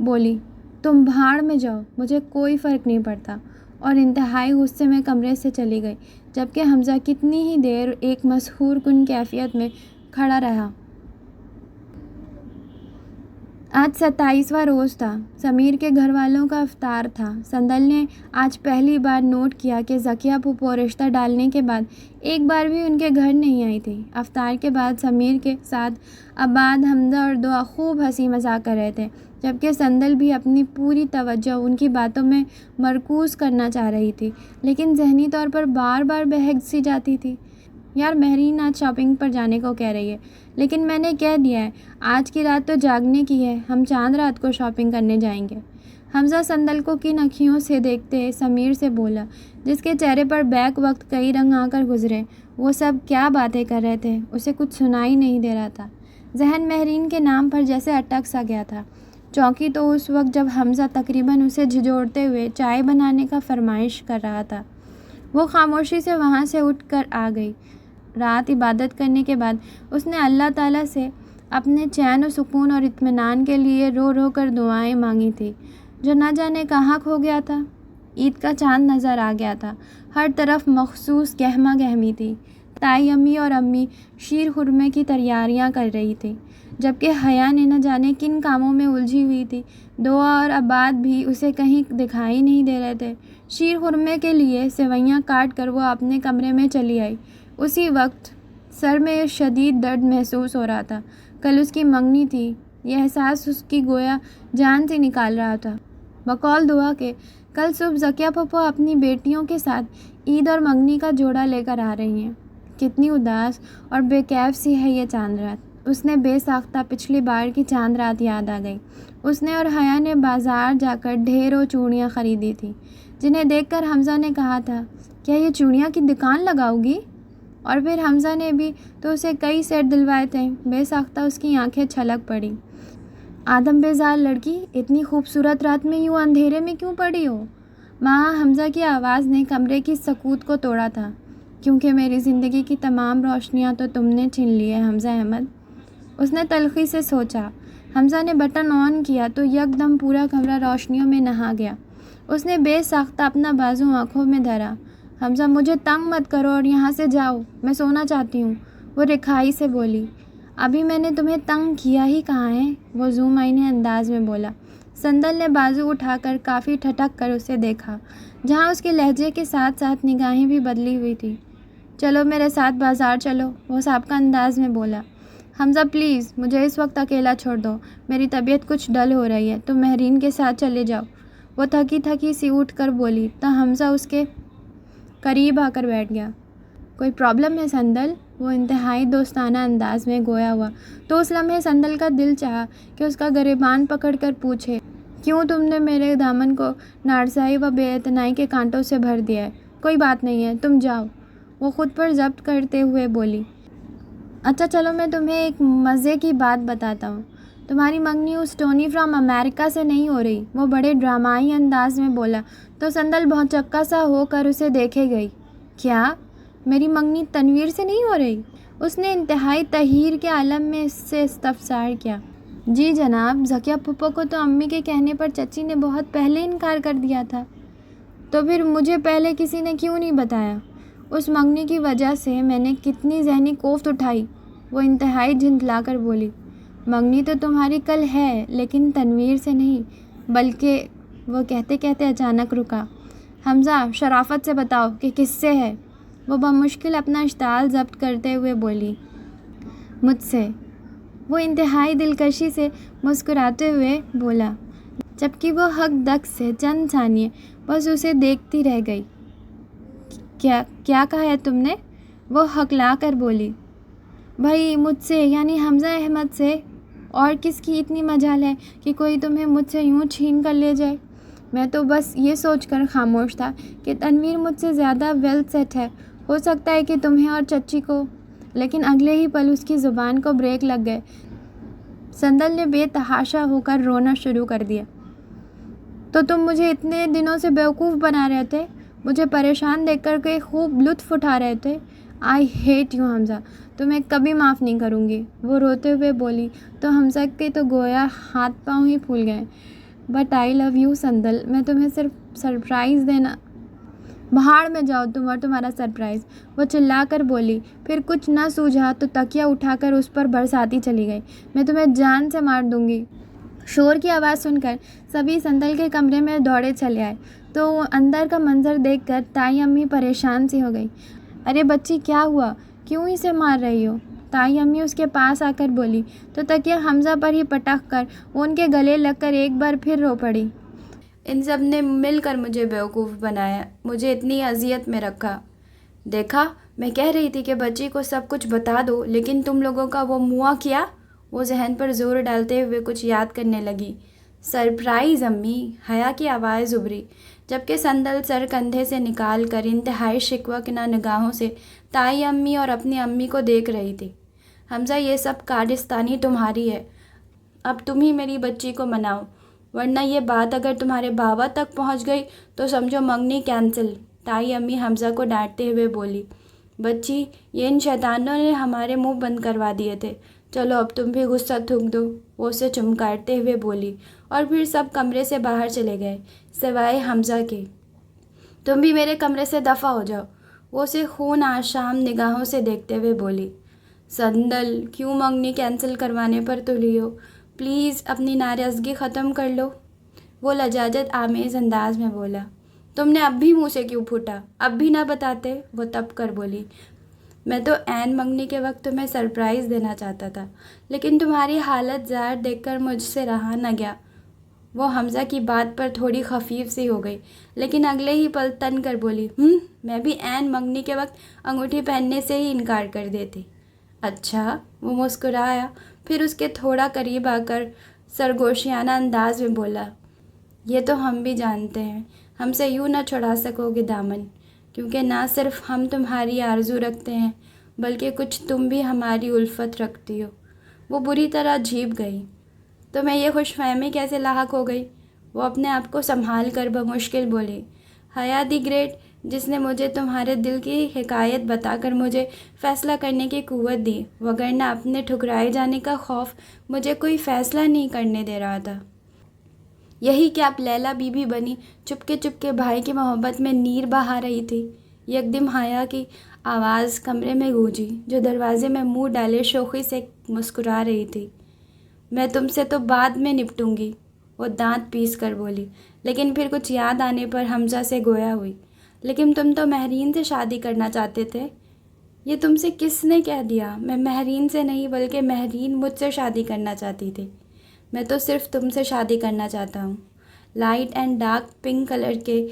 بولی، تم بھاڑ میں جاؤ، مجھے کوئی فرق نہیں پڑتا، اور انتہائی غصے میں کمرے سے چلی گئی، جبکہ حمزہ کتنی ہی دیر ایک مسحور کن کیفیت میں کھڑا رہا۔ آج 27واں روز تھا۔ سمیر کے گھر والوں کا افطار تھا۔ سندل نے آج پہلی بار نوٹ کیا کہ ذکیہ پھوپھو رشتہ ڈالنے کے بعد ایک بار بھی ان کے گھر نہیں آئی تھی۔ افطار کے بعد سمیر کے ساتھ عباد، حمزہ اور دعا خوب ہنسی مذاق کر رہے تھے، جبکہ سندل بھی اپنی پوری توجہ ان کی باتوں میں مرکوز کرنا چاہ رہی تھی، لیکن ذہنی طور پر بار بار بہک سی جاتی تھی۔ یار مہرین آج شاپنگ پر جانے کو کہہ رہی ہے، لیکن میں نے کہہ دیا ہے آج کی رات تو جاگنے کی ہے، ہم چاند رات کو شاپنگ کرنے جائیں گے۔ حمزہ سندل کو کن اکھیوں سے دیکھتے سمیر سے بولا، جس کے چہرے پر بیک وقت کئی رنگ آ کر گزرے۔ وہ سب کیا باتیں کر رہے تھے، اسے کچھ سنائی نہیں دے رہا تھا۔ ذہن مہرین کے نام پر جیسے اٹک سا گیا تھا۔ چونکی تو اس وقت جب حمزہ تقریباً اسے جھنجھوڑتے ہوئے چائے بنانے کا فرمائش کر رہا تھا۔ وہ خاموشی سے وہاں سے اٹھ کر آ گئی۔ رات عبادت کرنے کے بعد اس نے اللہ تعالیٰ سے اپنے چین و سکون اور اطمینان کے لیے رو رو کر دعائیں مانگی تھی، جو نہ جانے کہاں کھو گیا تھا۔ عید کا چاند نظر آ گیا تھا۔ ہر طرف مخصوص گہما گہمی تھی۔ تائی امی اور امی شیر خورمے کی تیاریاں کر رہی تھی، جبکہ حیا نے نہ جانے کن کاموں میں الجھی ہوئی تھی۔ دعا اور عباد بھی اسے کہیں دکھائی نہیں دے رہے تھے۔ شیر خورمے کے لیے سیویاں کاٹ کر وہ اپنے کمرے میں چلی آئی۔ اسی وقت سر میں شدید درد محسوس ہو رہا تھا۔ کل اس کی منگنی تھی، یہ احساس اس کی گویا جان سے نکال رہا تھا۔ بقول دعا کہ کل صبح ذکیہ پھوپھو اپنی بیٹیوں کے ساتھ عید اور منگنی کا جوڑا لے کر آ رہی ہیں۔ کتنی اداس اور بے کیف سی ہے یہ چاند رات۔ اس نے بے ساختہ پچھلی بار کی چاند رات یاد آ گئی۔ اس نے اور حیا نے بازار جا کر ڈھیروں چوڑیاں خریدی تھیں، جنہیں دیکھ کر حمزہ نے کہا تھا، کیا یہ چوڑیاں کی دکان لگاؤ گی؟ اور پھر حمزہ نے بھی تو اسے کئی سیٹ دلوائے تھے۔ بے ساختہ اس کی آنکھیں چھلک پڑیں۔ آدم بیزار لڑکی، اتنی خوبصورت رات میں یوں اندھیرے میں کیوں پڑی ہو؟ ماں، حمزہ کی آواز نے کمرے کی سکوت کو توڑا تھا۔ کیونکہ میری زندگی کی تمام روشنیاں تو تم نے چھین لی ہے حمزہ احمد۔ اس نے تلخی سے سوچا۔ حمزہ نے بٹن آن کیا تو یک دم پورا کمرہ روشنیوں میں نہا گیا۔ اس نے بے ساختہ اپنا بازو آنکھوں میں دھرا۔ حمزہ، مجھے تنگ مت کرو اور یہاں سے جاؤ، میں سونا چاہتی ہوں، وہ رکھائی سے بولی۔ ابھی میں نے تمہیں تنگ کیا ہی کہاں ہے، وہ ذو معنی انداز میں بولا۔ سندل نے بازو اٹھا کر کافی ٹھٹک کر اسے دیکھا، جہاں اس کے لہجے کے ساتھ ساتھ نگاہیں بھی بدلی ہوئی تھی۔ چلو میرے ساتھ بازار چلو، وہ سابقہ انداز میں بولا۔ حمزہ پلیز مجھے اس وقت اکیلا چھوڑ دو، میری طبیعت کچھ ڈل ہو رہی ہے، تم مہرین کے ساتھ چلے جاؤ، وہ تھکی تھکی سی اٹھ کر بولی تو حمزہ اس کے قریب آ کر بیٹھ گیا۔ کوئی پرابلم ہے سندل؟ وہ انتہائی دوستانہ انداز میں گویا ہوا تو اس لمحے سندل کا دل چاہا کہ اس کا گریبان پکڑ کر پوچھے، کیوں تم نے میرے دامن کو نارسائی و بے اعتنائی کے کانٹوں سے بھر دیا ہے؟ کوئی بات نہیں ہے، تم جاؤ، وہ خود پر ضبط کرتے ہوئے بولی۔ اچھا چلو میں تمہیں ایک مزے کی بات بتاتا ہوں، تمہاری منگنی اس ٹونی فرام امریکہ سے نہیں ہو رہی، وہ بڑے ڈرامائی انداز میں بولا تو سندل بہت چکا سا ہو کر اسے دیکھے گئی۔ کیا میری منگنی تنویر سے نہیں ہو رہی؟ اس نے انتہائی تحیر کے عالم میں اس سے استفسار کیا۔ جی جناب، ذکیہ پھوپھو کو تو امی کے کہنے پر چچی نے بہت پہلے انکار کر دیا تھا۔ تو پھر مجھے پہلے کسی نے کیوں نہیں بتایا؟ اس منگنی کی وجہ سے میں نے کتنی ذہنی کوفت اٹھائی۔ وہ انتہائی جھنجھلا کر بولی۔ منگنی تو تمہاری کل ہے، لیکن تنویر سے نہیں، بلکہ… وہ کہتے کہتے اچانک رکا۔ حمزہ، شرافت سے بتاؤ کہ کس سے ہے؟ وہ بمشکل اپنا اشتعال ضبط کرتے ہوئے بولی۔ مجھ سے۔ وہ انتہائی دلکشی سے مسکراتے ہوئے بولا، جبکہ وہ حق دق سے چند ثانیے بس اسے دیکھتی رہ گئی۔ کیا کہا ہے تم نے؟ وہ ہکلا کر بولی۔ بھائی مجھ سے، یعنی حمزہ احمد سے۔ اور کس کی اتنی مجال ہے کہ کوئی تمہیں مجھ سے یوں چھین کر لے جائے؟ میں تو بس یہ سوچ کر خاموش تھا کہ تنویر مجھ سے زیادہ ویل سیٹ ہے، ہو سکتا ہے کہ تمہیں اور چچی کو۔ لیکن اگلے ہی پل اس کی زبان کو بریک لگ گئے۔ سندل نے بے تحاشا ہو کر رونا شروع کر دیا۔ تو تم مجھے اتنے دنوں سے بیوقوف بنا رہے تھے، مجھے پریشان دیکھ کر کے خوب لطف اٹھا رہے تھے۔ آئی ہیٹ یو حمزہ، تمہیں کبھی معاف نہیں کروں گی، وہ روتے ہوئے بولی۔ تو حمزہ کے تو گویا ہاتھ پاؤں ہی پھول گئے۔ But I love you Sandal, میں تمہیں صرف سرپرائز دینا… بھاڑ میں جاؤ تم اور تمہارا سرپرائز، وہ چلا کر بولی۔ پھر کچھ نہ سوجھا تو تکیہ اٹھا کر اس پر برساتی چلی گئی۔ میں تمہیں جان سے مار دوں گی۔ شور کی آواز سن کر سبھی سندل کے کمرے میں دوڑے چلے آئے تو اندر کا منظر دیکھ کر تائی امی پریشان سی ہو گئی۔ ارے بچی، کیا ہوا؟ کیوں اسے مار رہی ہو؟ تائی امی اس کے پاس آ کر بولی تو تکیہ حمزہ پر ہی پٹک کر وہ ان کے گلے لگ کر ایک بار پھر رو پڑی۔ ان سب نے مل کر مجھے بیوقوف بنایا، مجھے اتنی اذیت میں رکھا۔ دیکھا، میں کہہ رہی تھی کہ بچی کو سب کچھ بتا دو، لیکن تم لوگوں کا وہ منہ کیا؟ وہ ذہن پر زور ڈالتے ہوئے کچھ یاد کرنے لگی۔ سرپرائز امی، حیا کی آواز ابھری، جبکہ سندل سر کندھے سے نکال کر انتہائی شکوہ کنہ نگاہوں سے تائی امی اور اپنی امی کو دیکھ رہی تھی۔ حمزہ، یہ سب کارستانی تمہاری ہے، اب تم ہی میری بچی کو مناؤ، ورنہ یہ بات اگر تمہارے بابا تک پہنچ گئی تو سمجھو منگنی کینسل۔ تائی امی حمزہ کو ڈانٹتے ہوئے بولی۔ بچی، یہ ان شیطانوں نے ہمارے منہ بند کروا دیے تھے، چلو اب تم بھی غصہ تھوک دو، وہ اسے چمکارتے ہوئے بولی، اور پھر سب کمرے سے باہر چلے گئے سوائے حمزہ کے۔ تم بھی میرے کمرے سے دفع ہو جاؤ، وہ اسے خون آشام نگاہوں سے دیکھتے ہوئے بولی۔ سندل، کیوں منگنی کینسل کروانے پر تلی ہو؟ پلیز اپنی ناراضگی ختم کر لو، وہ لجاجت آمیز انداز میں بولا۔ تم نے اب بھی منہ سے کیوں پھوٹا؟ اب بھی نہ بتاتے، وہ تپ کر بولی۔ میں تو عین منگنی کے وقت تمہیں سرپرائز دینا چاہتا تھا، لیکن تمہاری حالت ظاہر دیکھ کر مجھ سے رہا نہ گیا۔ وہ حمزہ کی بات پر تھوڑی خفیف سی ہو گئی، لیکن اگلے ہی پل تن کر بولی، میں بھی عین منگنی کے وقت انگوٹھی پہننے سے ہی انکار کر دیتی۔ اچھا، وہ مسکرایا، پھر اس کے تھوڑا قریب آ کر سرگوشیانہ انداز میں بولا، یہ تو ہم بھی جانتے ہیں، ہم سے یوں نہ چھڑا سکو گے دامن، کیونکہ نہ صرف ہم تمہاری آرزو رکھتے ہیں، بلکہ کچھ تم بھی ہماری الفت رکھتی ہو۔ وہ بری طرح جھیپ گئی۔ تمہیں یہ خوش فہمی کیسے لاحق ہو گئی؟ وہ اپنے آپ کو سنبھال کر بمشکل بولی۔ حیا دی گریٹ، جس نے مجھے تمہارے دل کی حکایت بتا کر مجھے فیصلہ کرنے کی قوت دی، وگرنہ اپنے ٹھکرائے جانے کا خوف مجھے کوئی فیصلہ نہیں کرنے دے رہا تھا۔ یہی کہ اب لیلا بی بی بنی چپکے بھائی کی محبت میں نیر بہا رہی تھی۔ یکدم حیا کی آواز کمرے میں گونجی، جو دروازے میں منہ ڈالے شوخی سے مسکرا رہی تھی۔ میں تم سے تو بعد میں نپٹوں گی، وہ دانت پیس کر بولی، لیکن پھر کچھ یاد آنے پر حمزہ سے گویا ہوئی۔ لیکن تم تو مہرین سے شادی کرنا چاہتے تھے۔ یہ تم سے کس نے کہہ دیا؟ میں مہرین سے نہیں بلکہ مہرین مجھ سے شادی کرنا چاہتی تھی۔ میں تو صرف تم سے شادی کرنا چاہتا ہوں۔ Light and dark pink colour کے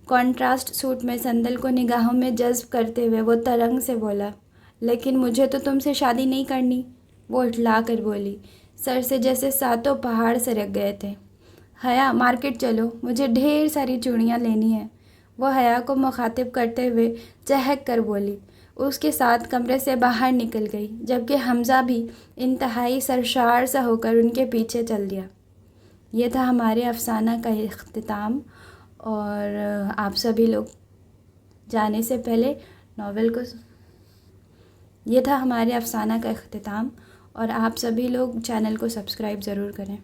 کنٹراسٹ سوٹ میں سندل کو نگاہوں میں جذب کرتے ہوئے وہ ترنگ سے بولا۔ لیکن مجھے تو تم سے شادی نہیں کرنی، وہ اٹھلا کر بولی، سر سے جیسے ساتوں پہاڑ سرک گئے تھے۔ حیا، مارکیٹ چلو، مجھے ڈھیر ساری چوڑیاں لینی ہیں، وہ حیا کو مخاطب کرتے ہوئے چہک کر بولی۔ اس کے ساتھ کمرے سے باہر نکل گئی، جبکہ حمزہ بھی انتہائی سرشار سا ہو کر ان کے پیچھے چل دیا۔ یہ تھا ہمارے افسانہ کا اختتام، اور آپ سبھی لوگ جانے سے پہلے ناول کو… یہ تھا ہمارے افسانہ کا اختتام، اور آپ سبھی لوگ چینل کو سبسکرائب ضرور کریں۔